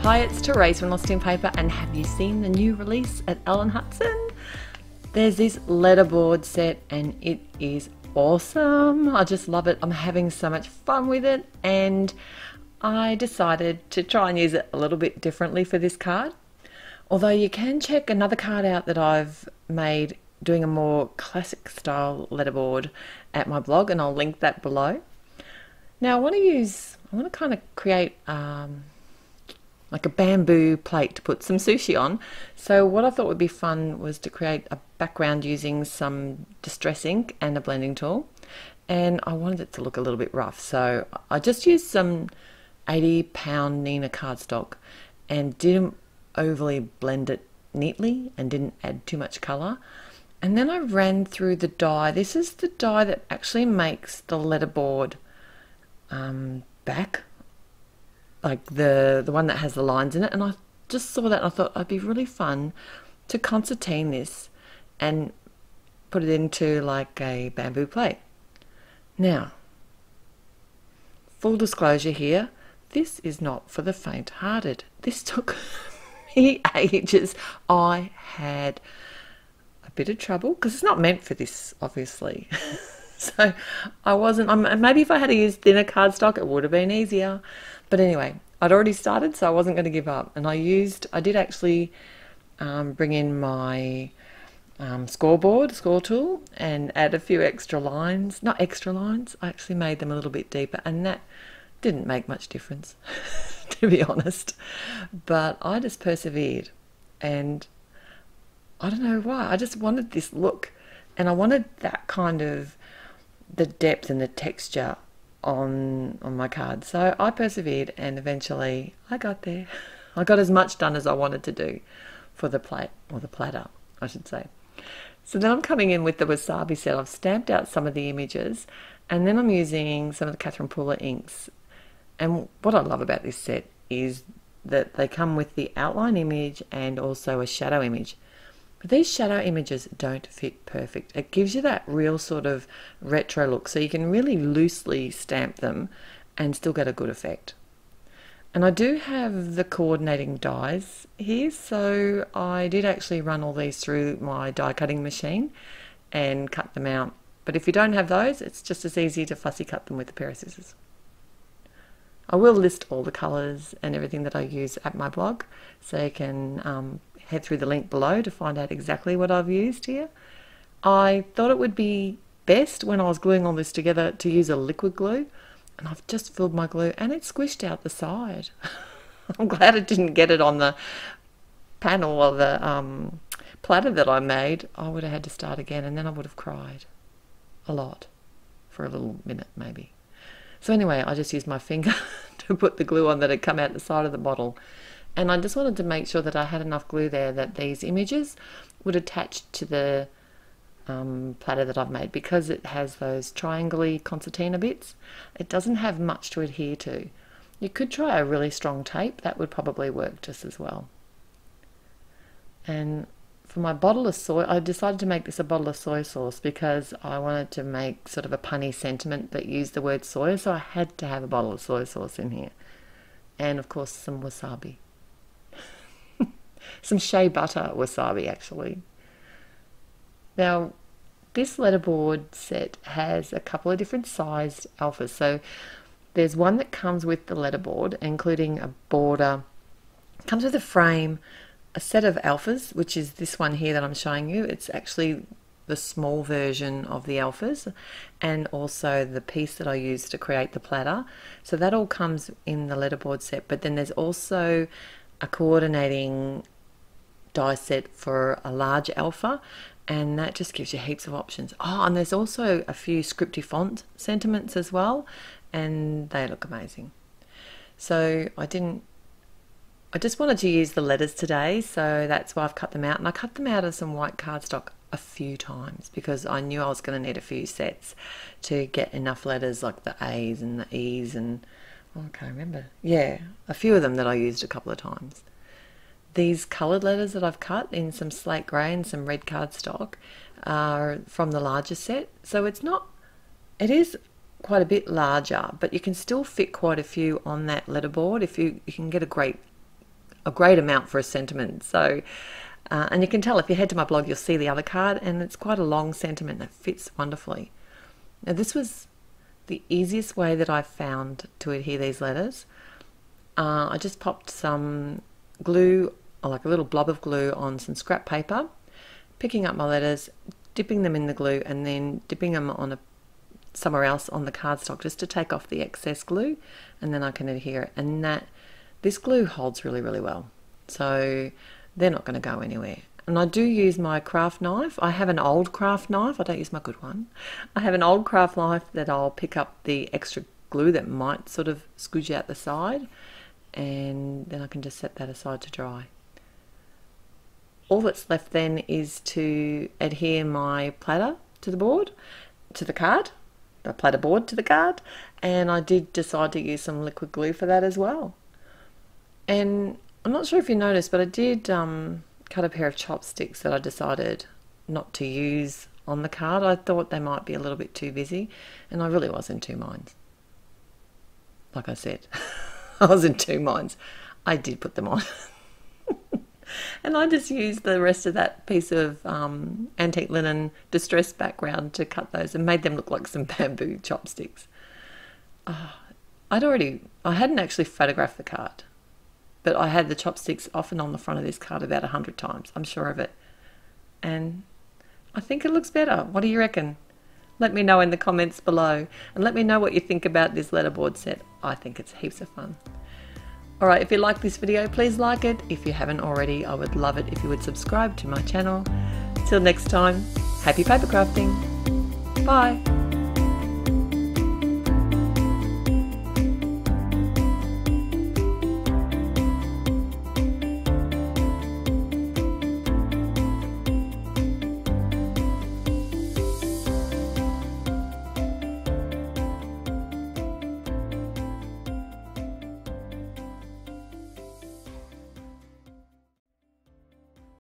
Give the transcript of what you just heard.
Hi, it's Therese from Lostinpaper, and have you seen the new release at Ellen Hutson? There's this letterboard set and it is awesome. I just love it. I'm having so much fun with it, and I decided to try and use it a little bit differently for this card. Although you can check another card out that I've made doing a more classic style letterboard at my blog, and I'll link that below. Now I want to kind of create like a bamboo plate to put some sushi on. So what I thought would be fun was to create a background using some distress ink and a blending tool. And I wanted it to look a little bit rough. So I just used some 80-pound Nina cardstock and didn't overly blend it neatly and didn't add too much color. And then I ran through the dye. This is the dye that actually makes the letterboard back, like the one that has the lines in it. And I just saw that and I thought it'd be really fun to concertine this and put it into like a bamboo plate. Now, full disclosure here, this is not for the faint-hearted. This took me ages. I had a bit of trouble because it's not meant for this, obviously. So I wasn't, maybe if I had used thinner cardstock, it would have been easier. But anyway, I'd already started, so I wasn't going to give up. And I did actually bring in my score tool and add a few extra lines. Not extra lines, I actually made them a little bit deeper, and that didn't make much difference, to be honest. But I just persevered, and I don't know why. I just wanted this look, and I wanted that kind of the depth and the texture on my card. So I persevered, and eventually I got there. I got as much done as I wanted to do for the plate, or the platter, I should say. So then I'm coming in with the wasabi set. I've stamped out some of the images, and then I'm using some of the Catherine Pooler inks. And what I love about this set is that they come with the outline image and also a shadow image. But these shadow images don't fit perfect. It gives you that real sort of retro look, so you can really loosely stamp them and still get a good effect. And I do have the coordinating dies here, so I did actually run all these through my die cutting machine and cut them out. But if you don't have those, it's just as easy to fussy cut them with a pair of scissors. I will list all the colours and everything that I use at my blog, so you can head through the link below to find out exactly what I've used here. I thought it would be best when I was gluing all this together to use a liquid glue, and I've just filled my glue and it squished out the side. I'm glad it didn't get it on the panel of the platter that I made. I would have had to start again, and then I would have cried a lot for a little minute maybe. So anyway, I just used my finger to put the glue on that had come out the side of the bottle. And I just wanted to make sure that I had enough glue there that these images would attach to the platter that I've made, because it has those triangle-y concertina bits. It doesn't have much to adhere to. You could try a really strong tape. That would probably work just as well. And for my bottle of soy, I decided to make this a bottle of soy sauce because I wanted to make sort of a punny sentiment that used the word soy, so I had to have a bottle of soy sauce in here. And of course some wasabi. Some shea butter wasabi, actually. Now, this letterboard set has a couple of different sized alphas. So there's one that comes with the letterboard, including a border. It comes with a frame, a set of alphas, which is this one here that I'm showing you. It's actually the small version of the alphas, and also the piece that I used to create the platter. So that all comes in the letterboard set, but then there's also a coordinating die set for a large alpha, and that just gives you heaps of options. Oh, and there's also a few scripty font sentiments as well, and they look amazing. So I just wanted to use the letters today, so that's why I've cut them out. And I cut them out of some white cardstock a few times because I knew I was going to need a few sets to get enough letters, like the A's and the E's and I can't remember. Yeah, a few of them that I used a couple of times. These coloured letters that I've cut in some slate grey and some red cardstock are from the larger set. So it is quite a bit larger, but you can still fit quite a few on that letterboard if you can get a great a great amount for a sentiment. So, and you can tell if you head to my blog, you'll see the other card, and it's quite a long sentiment that fits wonderfully. Now, this was the easiest way that I found to adhere these letters. I just popped some glue, or like a little blob of glue, on some scrap paper, picking up my letters, dipping them in the glue, and then dipping them on somewhere else on the cardstock just to take off the excess glue, and then I can adhere it. And this glue holds really, really well, so they're not going to go anywhere. And I do use my craft knife. I have an old craft knife. I don't use my good one. I have an old craft knife that I'll pick up the extra glue that might sort of squidge out the side, and then I can just set that aside to dry. All that's left then is to adhere my platter to the board, to the card, the platter board to the card, and I did decide to use some liquid glue for that as well. And I'm not sure if you noticed, but I did cut a pair of chopsticks that I decided not to use on the card. I thought they might be a little bit too busy, and I really was in two minds. Like I said, I was in two minds. I did put them on. And I just used the rest of that piece of antique linen distressed background to cut those and made them look like some bamboo chopsticks. I hadn't actually photographed the card, but I had the chopsticks off and on the front of this card about 100 times. I'm sure of it. And I think it looks better. What do you reckon? Let me know in the comments below, and let me know what you think about this letterboard set. I think it's heaps of fun. Alright, if you like this video, please like it. If you haven't already, I would love it if you would subscribe to my channel. Till next time, happy paper crafting. Bye.